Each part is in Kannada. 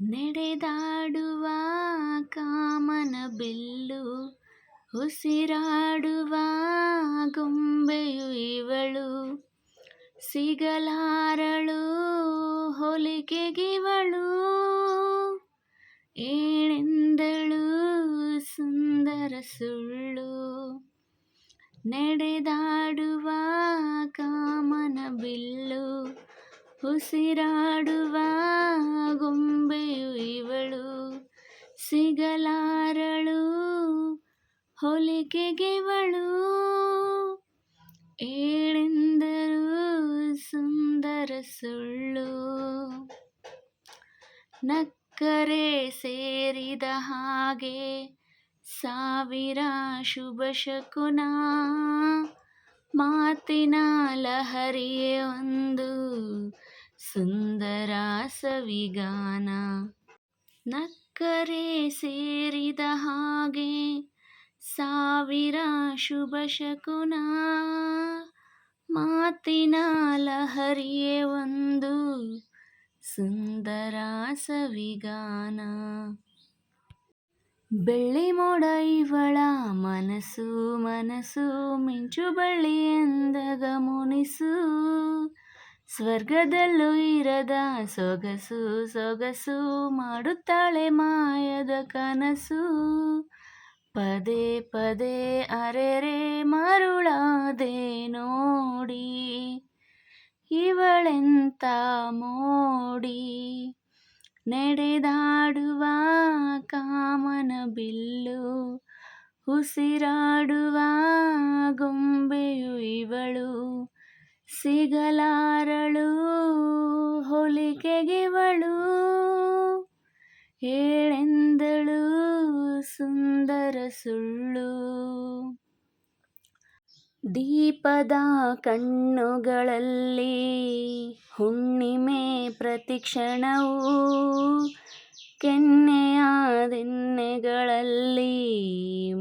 ನಡೆದಾಡುವ ಕಾಮನ ಬಿಲ್ಲು, ಉಸಿರಾಡುವ ಗೊಂಬೆಯು ಇವಳು, ಸಿಗಲಾರಳು ಹೋಲಿಕೆಗಿವಳು, ಏನೆಂದಳು ಸುಂದರ ಸುಳ್ಳು. ನಡೆದಾಡುವ ಕಾಮನ ಬಿಲ್ಲು, ಉಸಿರಾಡುವ ಗೊಂಬೆಯು ಇವಳು, ಸಿಗಲಾರಳು ಹೋಲಿಕೆಗಿವಳು, ಏಳೆಂದರು ಸುಂದರ ಸುಳ್ಳು. ನಕ್ಕರೆ ಸೇರಿದ ಹಾಗೆ ಸಾವಿರ ಶುಭ ಶಕುನ, ಮಾತಿನ ಲಹರಿಯೇ ಒಂದು ಸುಂದರ ಸವಿಗಾನ. ನಕ್ಕರೆ ಸೇರಿದ ಹಾಗೆ ಸಾವಿರ ಶುಭ ಶಕುನ, ಮಾತಿನ ಲಹರಿಯೇ ಒಂದು ಸುಂದರ ಸವಿಗಾನ. ಬೆಳ್ಳಿ ಮೋಡ ಇವಳ ಮನಸ್ಸು ಮನಸ್ಸು, ಮಿಂಚು ಬಳ್ಳಿ ಎಂದಾಗ ಮುನಿಸು, ಸ್ವರ್ಗದಲ್ಲೂ ಇರದ ಸೊಗಸು ಸೊಗಸು, ಮಾಡುತ್ತಾಳೆ ಮಾಯದ ಕನಸು. ಪದೇ ಪದೇ ಅರೆರೆ ಮರುಳಾದೆ ನೋಡಿ, ಇವಳೆಂತ ಮೋಡಿ. ನಡೆದಾಡುವ ಕಾಮನ ಬಿಲ್ಲು, ಉಸಿರಾಡುವ ಗೊಂಬೆಯು ಇವಳು, ಸಿಗಲಾರಳು ಹೋಲಿಕೆಗಿವಳು, ಏಳೆಂದಳು ಸುಂದರ ಸುಳ್ಳು. ದೀಪದ ಕಣ್ಣುಗಳಲ್ಲಿ ಹುಣ್ಣಿಮೆ ಪ್ರತಿಕ್ಷಣವು, ಕೆನ್ನೆಯ ದಿನ್ನೆಗಳಲ್ಲಿ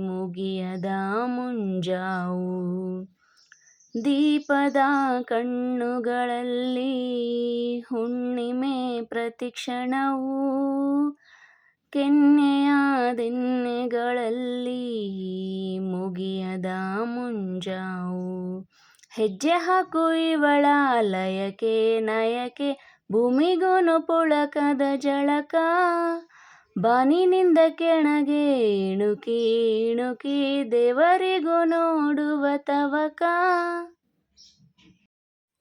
ಮುಗಿಯದ ಮುಂಜಾವು. ದೀಪದ ಕಣ್ಣುಗಳಲ್ಲಿ ಹುಣ್ಣಿಮೆ ಪ್ರತಿಕ್ಷಣವು, ಕೆನ್ನೆಯ ದಿನ್ನೆಗಳಲ್ಲಿ ಮುಗಿಯದ ಮುಂಜಾವು. ಹೆಜ್ಜೆ ಹಾಕು ಇವಳ ಲಯಕ್ಕೆ ನಯಕ್ಕೆ, ಭೂಮಿಗೂನು ಪುಳಕದ ಜಳಕ, ಬಾನಿನಿಂದ ಕೆಳಗೆ ಇಣುಕಿ ಇಣುಕಿ, ದೇವರಿಗೂ ನೋಡುವ ತವಕ.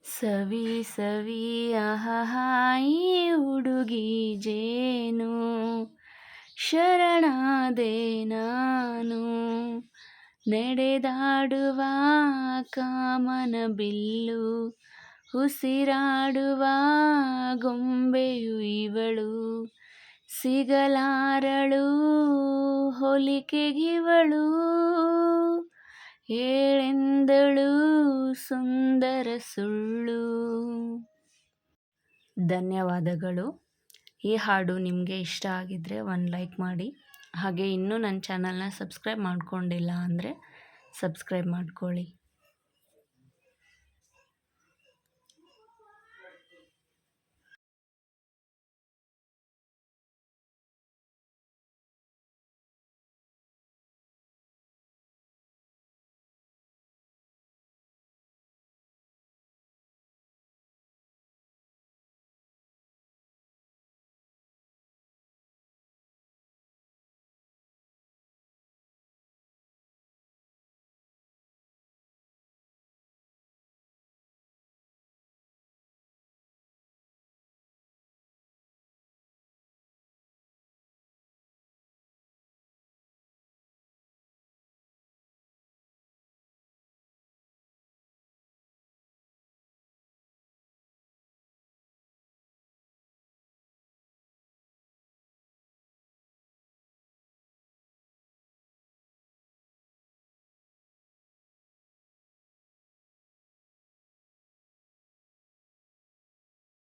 ಸವಿ ಸವಿ ಆಹಾ ಈ ಹುಡುಗಿ ಜೇನು, ಶರಣಾದೆ ನಾನು. ನಡೆದಾಡುವ ಕಾಮನ ಬಿಲ್ಲು, ಉಸಿರಾಡುವ ಗೊಂಬೆಯು ಇವಳು, ಸಿಗಲಾರಳು ಹೋಲಿಕೆಗಿವಳು, ಏಳೆಂದಳು ಸುಂದರ ಸುಳ್ಳು. ಧನ್ಯವಾದಗಳು. ಈ ಹಾಡು ನಿಮಗೆ ಇಷ್ಟ ಆಗಿದ್ದರೆ ಒಂದು ಲೈಕ್ ಮಾಡಿ. ಹಾಗೆ ಇನ್ನೂ ನನ್ನ ಚಾನಲ್ನ ಸಬ್ಸ್ಕ್ರೈಬ್ ಮಾಡ್ಕೊಂಡಿಲ್ಲ ಅಂದರೆ ಸಬ್ಸ್ಕ್ರೈಬ್ ಮಾಡ್ಕೊಳ್ಳಿ.